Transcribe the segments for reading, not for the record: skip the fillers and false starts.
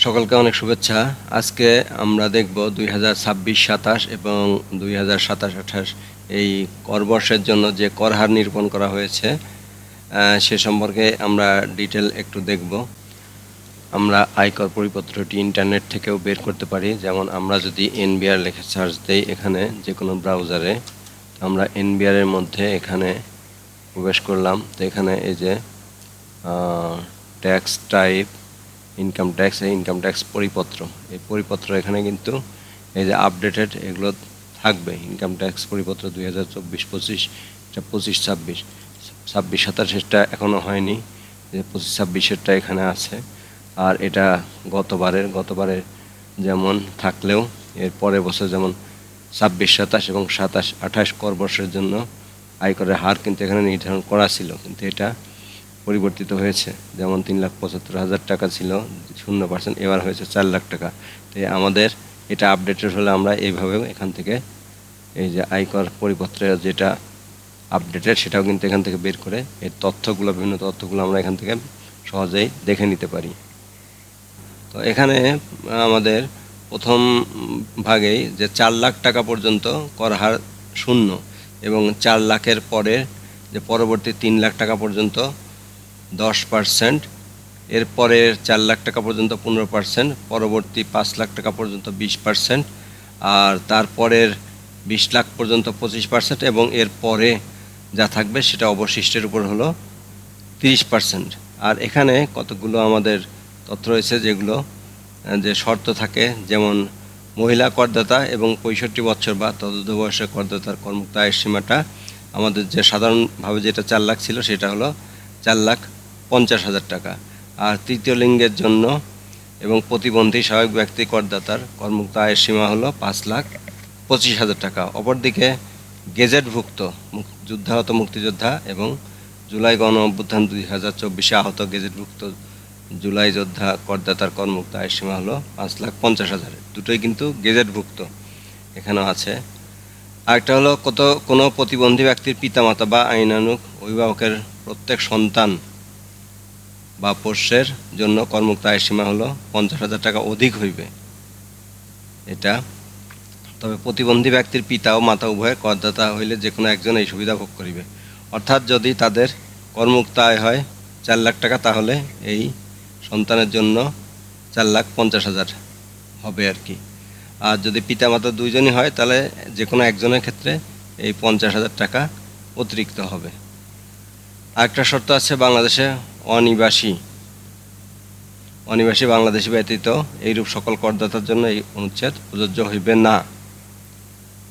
সকলকে অনেক শুভেচ্ছা। আজকে আমরা দেখব 2026-27 এবং 2027-28 এই করবর্ষের জন্য যে কর হার নিরূপণ করা হয়েছে সে সম্পর্কে আমরা ডিটেল একটু দেখব। আমরা আয়কর পরিপত্রটি ইন্টারনেট থেকেও বের করতে পারি। যেমন আমরা যদি এনবিআর লিখে সার্চ দেই এখানে যে কোনো ব্রাউজারে, আমরা এনবিআর এর মধ্যে এখানে প্রবেশ করলাম। তো এখানে এই যে ট্যাক্স টাইপ ইনকাম ট্যাক্স, এই ইনকাম ট্যাক্স পরিপত্র, এই পরিপত্র এখানে কিন্তু এই যে আপডেটেড এগুলো থাকবে। ইনকাম ট্যাক্স পরিপত্র 2024-25, এটা 25-26, 26-27 এখনও হয়নি, যে 25-26 এখানে আছে। আর এটা গতবারের যেমন থাকলেও এর পরের বছর যেমন 26-27 এবং 27-28 কর বর্ষের জন্য আয়করের হার কিন্তু এখানে নির্ধারণ করা ছিল, কিন্তু এটা পরিবর্তিত হয়েছে। যেমন 3,75,000 টাকা ছিল 0%, এবার হয়েছে 4 লাখ টাকা। তো আমাদের এটা আপডেটেড হলে আমরা এইভাবে এখান থেকে এই যে আয়কর পরিপত্রের যেটা আপডেটেড সেটাও কিন্তু এখান থেকে বের করে এর তথ্যগুলো, বিভিন্ন তথ্যগুলো আমরা এখান থেকে সহজেই দেখে নিতে পারি। তো এখানে আমাদের প্রথম ভাগেই যে 4 লাখ টাকা পর্যন্ত কর হার 0 এবং 4 লাখের পরে যে পরবর্তী 3 লাখ টাকা পর্যন্ত 10%, এরপরের 4 লাখ টাকা পর্যন্ত 15%, পরবর্তী 5 লাখ টাকা পর্যন্ত 20%, আর তারপরের 20 লাখ পর্যন্ত 25%, এবং এর পরে যা থাকবে সেটা অবশিষ্টের উপর হলো 30%। আর এখানে কতগুলো আমাদের তথ্য রয়েছে যেগুলো যে শর্ত থাকে, যেমন মহিলা করদাতা এবং 65 বছর বা তদূর্ধ্ব বয়সের করদাতার কর্মুক্ত আয়ের সীমাটা আমাদের যে সাধারণভাবে যেটা 4 লাখ ছিল সেটা হলো 4,50,000 টাকা। আর তৃতীয় লিঙ্গের জন্য এবং প্রতিবন্ধী স্বাভাবিক ব্যক্তি করদাতার করমুক্ত আয়ের সীমা হলো 5,25,000 টাকা। অপরদিকে গেজেটভুক্ত যুদ্ধাহত মুক্তিযোদ্ধা এবং জুলাই গণ অভ্যুত্থান 2024 আহত গেজেটভুক্ত জুলাই যোদ্ধা করদাতার করমুক্ত আয়ের সীমা হলো 5,50,000। দুটোই কিন্তু গেজেটভুক্ত এখানেও আছে। আরেকটা হলো কোনো প্রতিবন্ধী ব্যক্তির পিতামাতা বা আইনানুগ অভিভাবকের প্রত্যেক সন্তান বা পোষ্যের জন্য করমুক্ত আয়ের সীমা হলো 50,000 টাকা অধিক হইবে এটা। তবে প্রতিবন্ধী ব্যক্তির পিতা ও মাতা উভয় করদাতা হইলে যে কোনো একজন এই সুবিধা ভোগ করিবে। অর্থাৎ যদি তাদের করমুক্ত আয় হয় 4 লাখ টাকা, তাহলে এই সন্তানের জন্য 4,50,000 হবে আর কি। আর যদি পিতামাতা দুইজনই হয় তাহলে যে কোনো একজনের ক্ষেত্রে এই 50,000 টাকা অতিরিক্ত হবে। আরেকটা শর্ত আছে, বাংলাদেশে অনিবাসী বাংলাদেশি ব্যতীত এইরূপ সকল করদাতার জন্য এই অনুচ্ছেদ প্রযোজ্য হইবে না।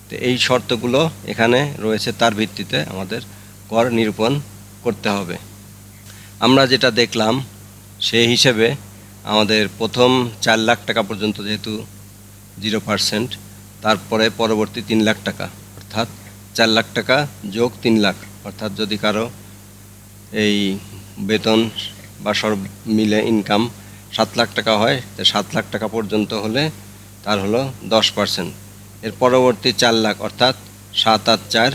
তো এই শর্তগুলো এখানে রয়েছে, তার ভিত্তিতে আমাদের কর নিরূপণ করতে হবে। আমরা যেটা দেখলাম সেই হিসেবে আমাদের প্রথম 4 লাখ টাকা পর্যন্ত যেহেতু 0%, তারপরে পরবর্তী 3 লাখ টাকা, অর্থাৎ 4 লাখ টাকা যোগ 3 লাখ, অর্থাৎ যদি কারো এই বেতন বা সব মিলে ইনকাম 7 লাখ টাকা হয়, তো 7 লাখ টাকা পর্যন্ত হলে তার হলো 10%। এর পরবর্তী 4 লাখ অর্থাৎ 7 আর 4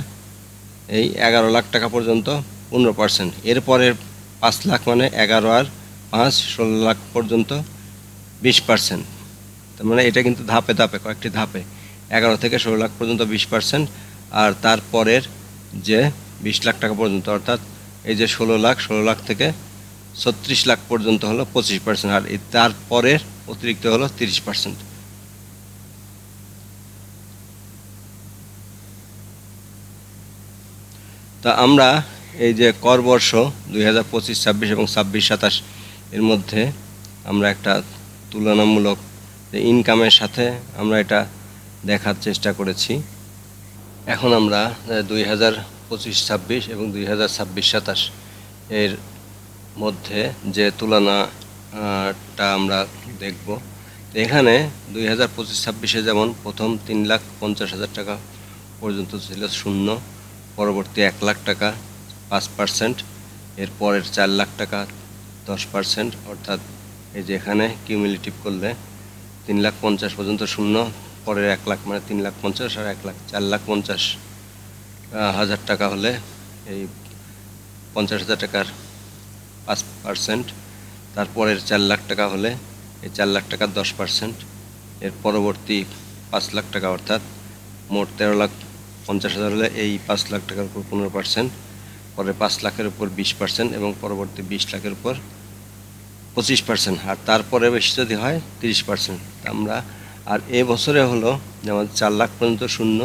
এই 11 লাখ টাকা পর্যন্ত 15%। এরপরের 5 লাখ মানে 11 আর 5 16 লাখ পর্যন্ত 20%। তার মানে এটা কিন্তু ধাপে ধাপে, কয়েকটি ধাপে, 11 থেকে 16 লাখ পর্যন্ত 20%। আর তারপরের যে 20 লাখ টাকা পর্যন্ত, অর্থাৎ এই যে 16 লাখ থেকে 36 লাখ পর্যন্ত হলো 25%, আর তারপরের অতিরিক্ত হলো 30%। তা আমরা এই যে কর বর্ষ 2025-26 এবং 26-27 এর মধ্যে আমরা একটা তুলনামূলক ইনকামের সাথে আমরা এটা দেখার চেষ্টা করেছি। এখন আমরা 2025-26 এবং 2026-27 এর মধ্যে যে তুলনাটা আমরা দেখব। এখানে 2025-26 যেমন প্রথম 3,50,000 টাকা পর্যন্ত ছিল 0, পরবর্তী 1 লাখ টাকা 5%, এরপরের 4 লাখ টাকা 10%, অর্থাৎ এই যে এখানে কিউমুলেটিভ করলে 3,50,000 পর্যন্ত 0, পরের 1 লাখ মানে 3,50,000, আর 1 লাখ 4,50,000 টাকা হলে এই 50,000 টাকার 5%, তারপরের 4 লাখ টাকা হলে এই 4 লাখ টাকার 10%, এর পরবর্তী 5 লাখ টাকা অর্থাৎ মোট 13,50,000 হলে এই 5 লাখ টাকার উপর 15%, পরে 5 লাখের উপর 20% এবং পরবর্তী 20 লাখের উপর 25%, আর তারপরে বেশি যদি হয় 30%। আমরা আর এ বছরে হলো যেমন 4 লাখ পর্যন্ত শূন্য,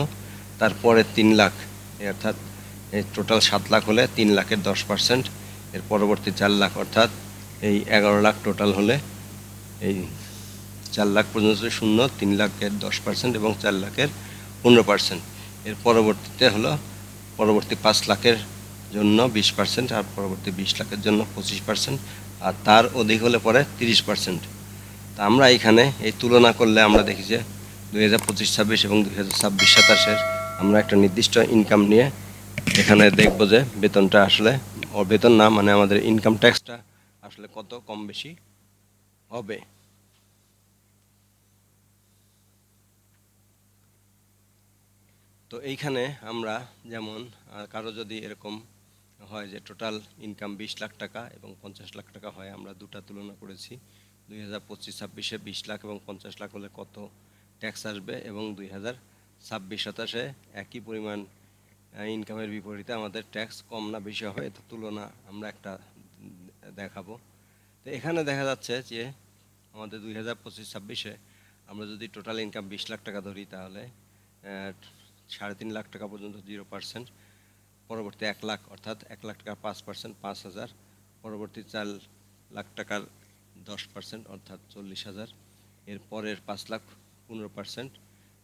তারপরে 3 লাখ, অর্থাৎ এই টোটাল 7 লাখ হলে 3 লাখের 10%, এর পরবর্তী 4 লাখ অর্থাৎ এই 11 লাখ টোটাল হলে এই 4 লাখ পর্যন্ত শূন্য, 3 লাখের 10% এবং 4 লাখের 15%। এর পরবর্তীতে হলো পরবর্তী 5 লাখের জন্য 20% আর পরবর্তী 20 লাখের জন্য 25%, আর তার অধিক হলে পরে 30%। তা আমরা এখানে এই তুলনা করলে আমরা দেখি যে 2025-26 এবং 2026-27-এর আমরা একটা নির্দিষ্ট ইনকাম নিয়ে এখানে দেখব যে বেতনটা আসলে বেতন না মানে আমাদের ইনকাম ট্যাক্সটা আসলে কত কম বেশি হবে। তো এইখানে আমরা যেমন কারো যদি এরকম হয় যে টোটাল ইনকাম 20 লাখ টাকা এবং 50 লাখ টাকা হয়, আমরা দুটা তুলনা করেছি 2025-26-এ 20 লাখ এবং 50 লাখ হলে কত ট্যাক্স আসবে, এবং 2026-27-এ একই পরিমাণ ইনকামের বিপরীতে আমাদের ট্যাক্স কম না বেশি হবে, এটা তুলনা আমরা একটা দেখাবো। তো এখানে দেখা যাচ্ছে যে আমাদের 2025-26-এ আমরা যদি টোটাল ইনকাম 20 লাখ টাকা ধরি তাহলে 3.5 লাখ টাকা পর্যন্ত 0%, পরবর্তী 1 লাখ অর্থাৎ 1 লাখ টাকার 5% 5,000, পরবর্তী 4 লাখ টাকার 10% অর্থাৎ 40,000, এর পরের 5 লাখ 15%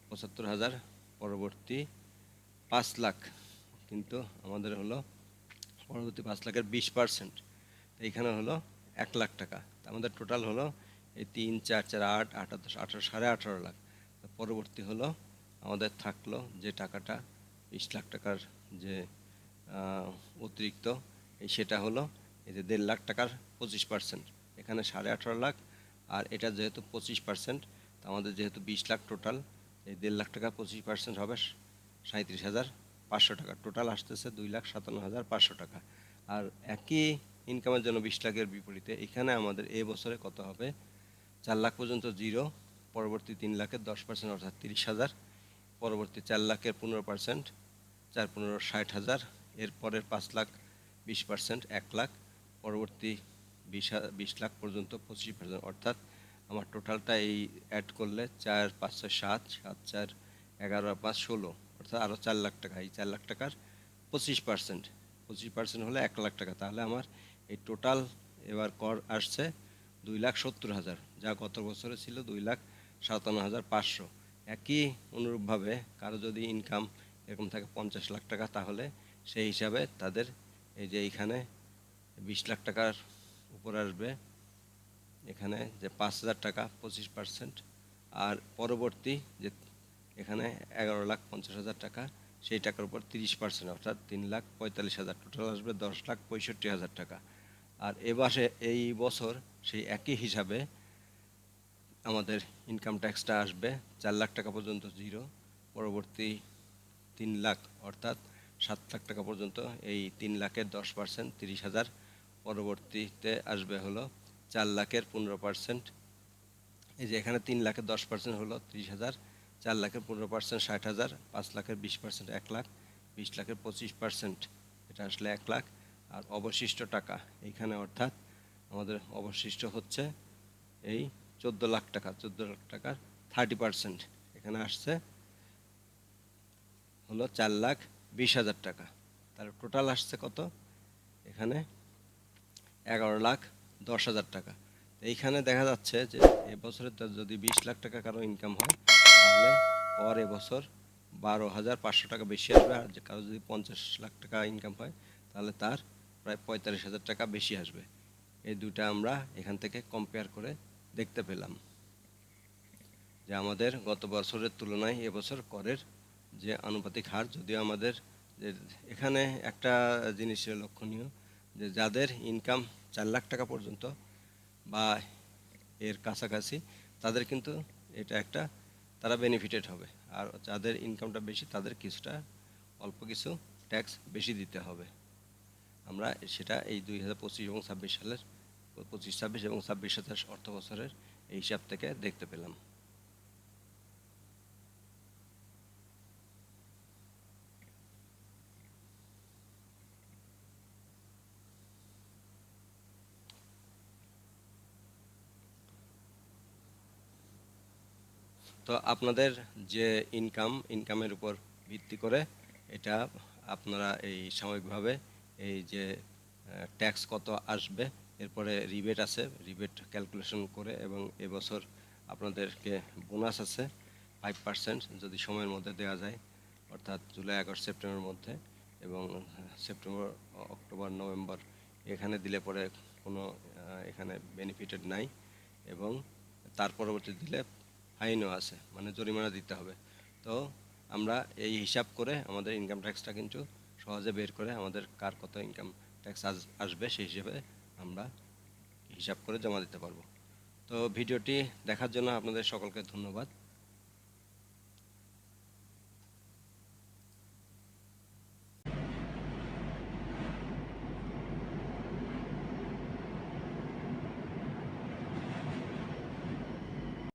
75,000, পরবর্তী 5 লাখ কিন্তু আমাদের হলো পরবর্তী 5 লাখের 20%, এইখানে হলো 1 লাখ টাকা। আমাদের টোটাল হলো এই 3 4 4 8 8 10 18 18.5 লাখ। পরবর্তী হলো আমাদের থাকলো যে টাকাটা 20 লাখ টাকার যে অতিরিক্ত, সেটা হলো এই যে 1.5 লাখ টাকার 25%, এখানে 18.5 লাখ, আর এটা যেহেতু 25%, আমাদের যেহেতু 20 লাখ টোটাল, এই 1.5 লাখ টাকা 25% হবে 37,500 টাকা, টোটাল আসতেছে 2,57,500 টাকা। আর একই ইনকামের জন্য 20 লাখের বিপরীতে এখানে আমাদের এ বছরে কত হবে, 4 লাখ পর্যন্ত 0, পরবর্তী 3 লাখের 10% অর্থাৎ 30,000, পরবর্তী 4 লাখের 15%, 4 15 60,000, এর পরের 5 লাখ 20% 1 লাখ, পরবর্তী 20 লাখ পর্যন্ত 25%, অর্থাৎ আমার টোটালটা এই অ্যাড করলে 4 5 6 7 7 4 11 5 16, অর্থাৎ আরও 4 লাখ টাকা, এই 4 লাখ টাকার 25% হলে 1 লাখ টাকা, তাহলে আমার এই টোটাল এবার কর আসছে 2,70,000, যা গত বছরে ছিল 2,57,500। একই অনুরূপভাবে কারো যদি ইনকাম এরকম থাকে 50 লাখ টাকা, তাহলে সেই হিসাবে তাদের এই যে এইখানে 20 লাখ টাকার উপর আসবে এখানে যে 5,000 টাকা 25%, আর পরবর্তী যে এখানে 11,50,000 টাকা, সেই টাকার উপর 30% অর্থাৎ 3,45,000, টোটাল আসবে 10,65,000 টাকা। আর এবারে এই বছর সেই একই হিসাবে আমাদের ইনকাম ট্যাক্সটা আসবে 4 লাখ টাকা পর্যন্ত 0, পরবর্তী 3 লাখ অর্থাৎ 7 লাখ টাকা পর্যন্ত এই 3 লাখের 10% 30,000, পরবর্তীতে আসবে হলো 4 লাখের 15%, এই যে এখানে 3 লাখের 10% হলো 30,000, 4 লাখের 15% 60,000, 5 লাখের 20% 1 লাখ, 20 লাখের 25% এটা আসলে 1 লাখ, আর অবশিষ্ট টাকা এইখানে অর্থাৎ আমাদের অবশিষ্ট হচ্ছে এই 14 লাখ টাকা, 14 লাখ টাকার 30% এখানে আসছে হলো 4,20,000 টাকা। তার টোটাল আসছে কত, এখানে 11,10,000 টাকা। এইখানে দেখা যাচ্ছে যে এবছরে যদি 20 লাখ টাকা কারো ইনকাম হয় তাহলে পর এবছর 12,500 টাকা বেশি আসবে, আর কারো যদি 50 লাখ টাকা ইনকাম হয় তাহলে তার প্রায় 45,000 টাকা বেশি আসবে। এই দুটা আমরা এখান থেকে কম্পেয়ার করে দেখতে পেলাম যে আমাদের গত বছরের তুলনায় এবছর করের যে আনুপাতিক হার, যদিও আমাদের যে এখানে একটা জিনিস লক্ষণীয় যে যাদের ইনকাম 4 লাখ টাকা পর্যন্ত বা এর কাছাকাছি তাদের কিন্তু এটা একটা তারা বেনিফিটেড হবে, আর যাদের ইনকামটা বেশি তাদের কিছুটা অল্প কিছু ট্যাক্স বেশি দিতে হবে। আমরা সেটা এই 2025 এবং 26 সালের 25-26 এবং 26-27 অর্থ বছরের এই হিসাব থেকে দেখতে পেলাম। তো আপনাদের যে ইনকামের উপর ভিত্তি করে এটা আপনারা এই সাময়িকভাবে এই যে ট্যাক্স কত আসবে, এরপরে রিবেট আছে, রিবেট ক্যালকুলেশন করে, এবং এবছর আপনাদেরকে বোনাস আছে 5% যদি সময়ের মধ্যে দেওয়া যায়, অর্থাৎ জুলাই, আগস্ট, সেপ্টেম্বরের মধ্যে, এবং সেপ্টেম্বর, অক্টোবর, নভেম্বর এখানে দিলে পরে কোনো এখানে বেনিফিটেড নাই, এবং তার পরবর্তী দিলে ফাইনও আছে, মানে জরিমানা দিতে হবে। তো আমরা এই হিসাব করে আমাদের ইনকাম ট্যাক্সটা কিন্তু সহজে বের করে আমাদের কার কত ইনকাম ট্যাক্স আসবে সেই হিসেবে আমরা হিসাব করে জমা দিতে পারবো। তো ভিডিওটি দেখার জন্য আপনাদের সকলকে ধন্যবাদ।